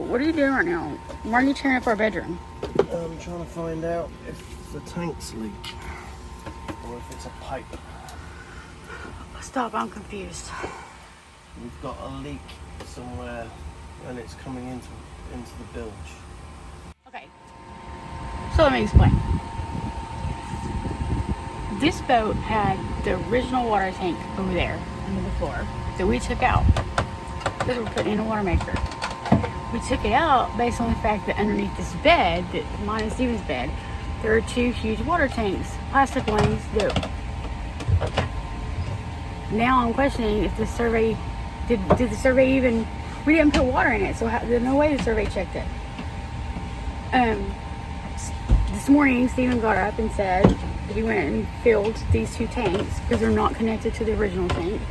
what are you doing right now? Why are you tearing up our bedroom? I'm trying to find out if the tanks leak or if it's a pipe. Stop, I'm confused. We've got a leak somewhere and it's coming into the bilge. Okay, so let me explain. This boat had the original water tank over there under the floor that we took out because we're putting in a water maker. We took it out based on the fact that underneath this bed, mine and Steven's bed, there are two huge water tanks, plastic ones that now I'm questioning if the survey, did the survey even, we didn't put water in it, so there's no way the survey checked it. This morning, Steven got up and said that he went and filled these two tanks because they're not connected to the original tank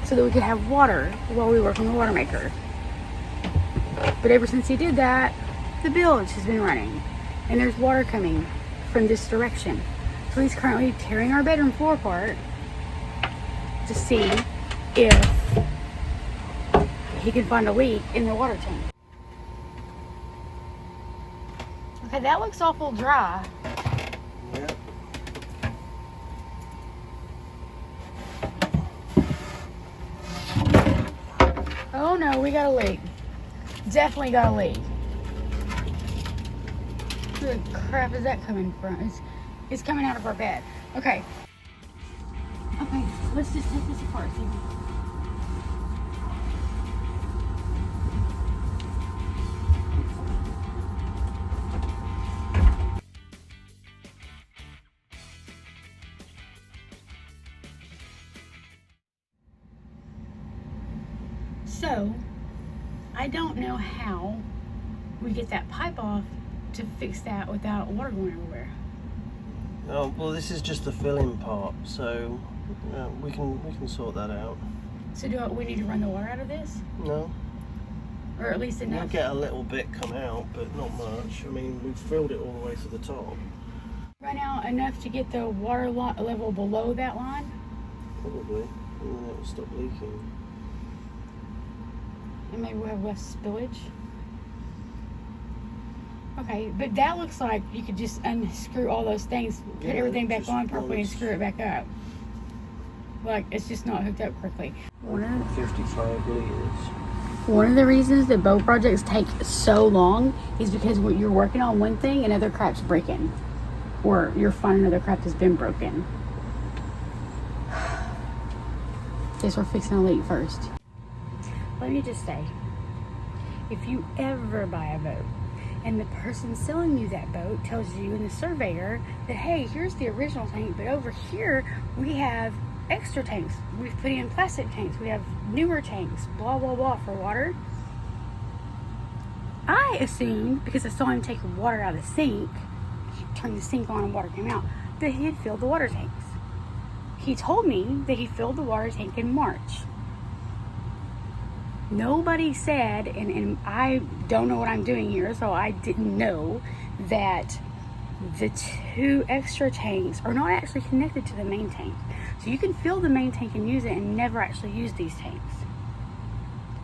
so that we could have water while we work on the water maker. But ever since he did that, the bilge has been running and there's water coming from this direction. So he's currently tearing our bedroom floor apart to see if he can find a leak in the water tank. Okay, that looks awful dry. Yeah. Oh no, we got a leak. Definitely got a leak. Where the crap is that coming from? It's coming out of our bed. Okay. Okay, let's just take this apart. See? So, I don't know how we get that pipe off to fix that without water going everywhere. Oh, well, this is just the filling part, so we can sort that out. So do we need to run the water out of this? No. Or at least enough? You'll get a little bit come out, but not much. I mean, we've filled it all the way to the top. Run out enough to get the water level below that line? Probably, and then it'll stop leaking. And maybe we'll have less spillage. Okay, but that looks like you could just unscrew all those things, put everything back on properly and screw it back up. Like, it's just not hooked up correctly. 55 litres. One of the reasons that boat projects take so long is because when you're working on one thing, another crap's breaking. Or you're finding another crap has been broken. Guess we're fixing a leak first. Let me just say, if you ever buy a boat and the person selling you that boat tells you in the surveyor that, hey, here's the original tank, but over here we have extra tanks. We've put in plastic tanks. We have newer tanks, blah, blah, blah, for water. I assumed, because I saw him take water out of the sink, he turned the sink on and water came out, that he had filled the water tanks. He told me that he filled the water tank in March. Nobody said, and I don't know what I'm doing here, so I didn't know that the two extra tanks are not actually connected to the main tank. So you can fill the main tank and use it and never actually use these tanks,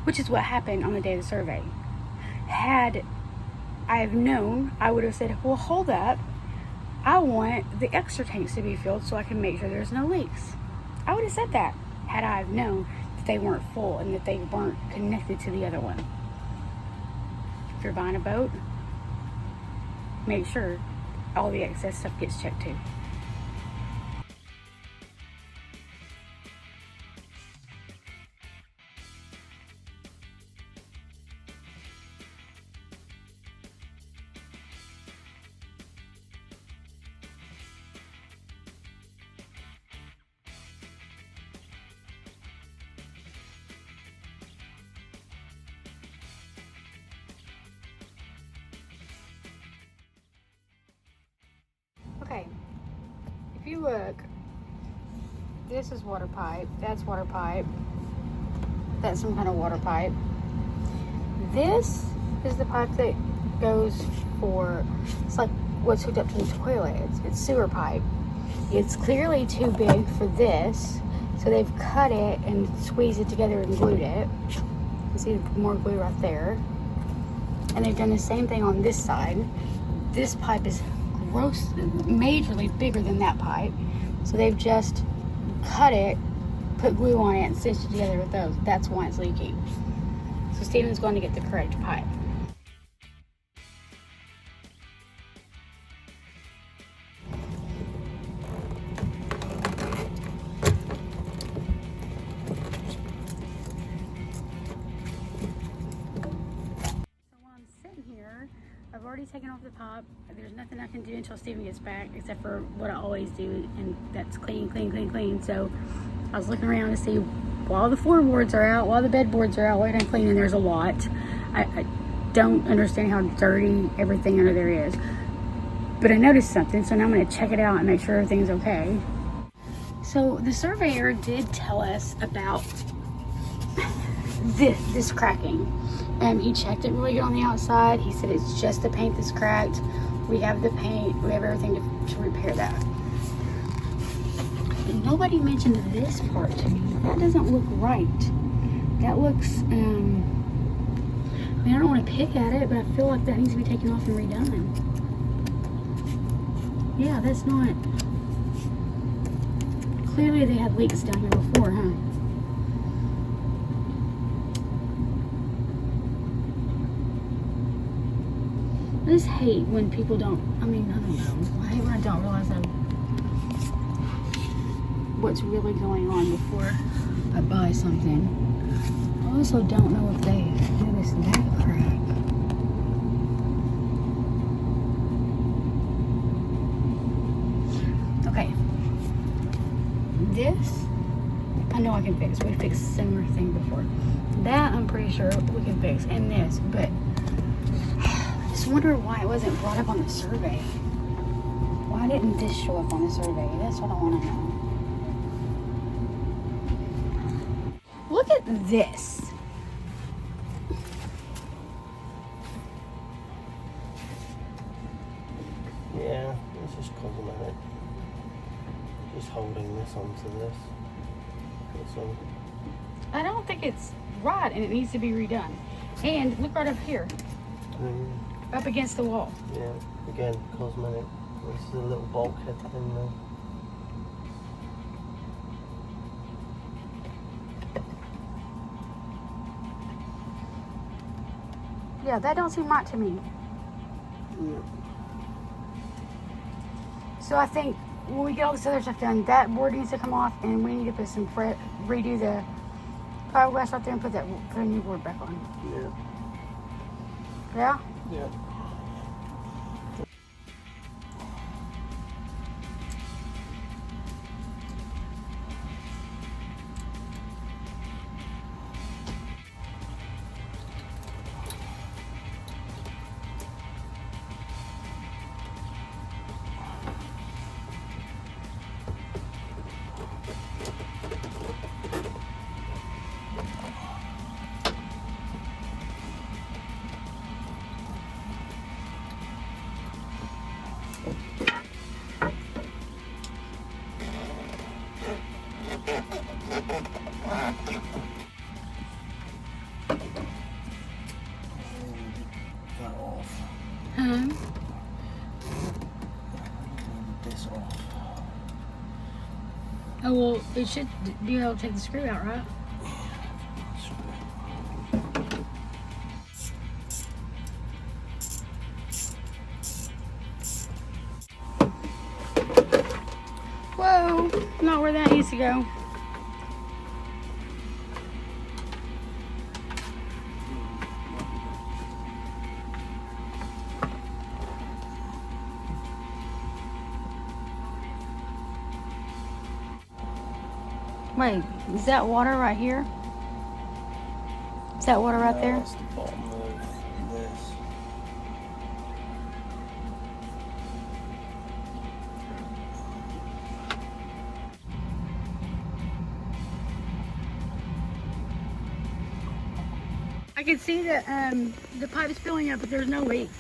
which is what happened on the day of the survey. Had I have known, I would have said, well, hold up. I want the extra tanks to be filled so I can make sure there's no leaks. I would have said that had I have known they weren't full and that they weren't connected to the other one. If you're buying a boat, make sure all the excess stuff gets checked too. Okay, if you look, this is water pipe, that's water pipe, that's some kind of water pipe. This is the pipe that goes for, it's like what's hooked up to the toilet. It's sewer pipe. It's clearly too big for this, so they've cut it and squeezed it together and glued it. You see more glue right there. And they've done the same thing on this side. This pipe is majorly bigger than that pipe. So they've just cut it, put glue on it, and stitched it together with those. That's why it's leaking. So Steven's going to get the correct pipe. I've already taken off the pipe. There's nothing I can do until Steven gets back, except for what I always do, and that's clean, clean, clean, clean. So I was looking around to see, while the floorboards are out, while the bedboards are out, what can I clean? And there's a lot. I don't understand how dirty everything under there is. But I noticed something, so now I'm going to check it out and make sure everything's okay. So the surveyor did tell us about this cracking. He checked it really good on the outside. He said it's just the paint that's cracked. We have the paint, we have everything to repair that. But nobody mentioned this part to me. That doesn't look right. That looks, I mean, I don't want to pick at it, but I feel like that needs to be taken off and redone. Yeah, that's not, clearly they had leaks down here before, huh? I just hate when people don't, I mean, I don't know. I hate when I don't realize what's really going on before I buy something. I also don't know if they noticed that crack. Okay. This, I know I can fix. We fixed a similar thing before. That, I'm pretty sure we can fix. And this, but I wonder why it wasn't brought up on the survey. Why didn't this show up on the survey? That's what I want to know. Look at this. Yeah, it's just cosmetic. Just holding this onto this. That's all. I don't think it's right, and it needs to be redone. And look right up here. Up against the wall. Yeah, again, cosmetic. This is a little bulkhead thing there. Yeah, that don't seem right to me. Yeah. So I think when we get all this other stuff done, that board needs to come off, and we need to put some redo the fiberglass right there and put a new board back on. Yeah. Yeah? Yeah. This off. Oh, well, it should be able to take the screw out, right? Whoa, not where that needs to go. Wait, is that water right here? Is that water right there? That's the bottom of this. I can see that the pipe's filling up, but there's no leak.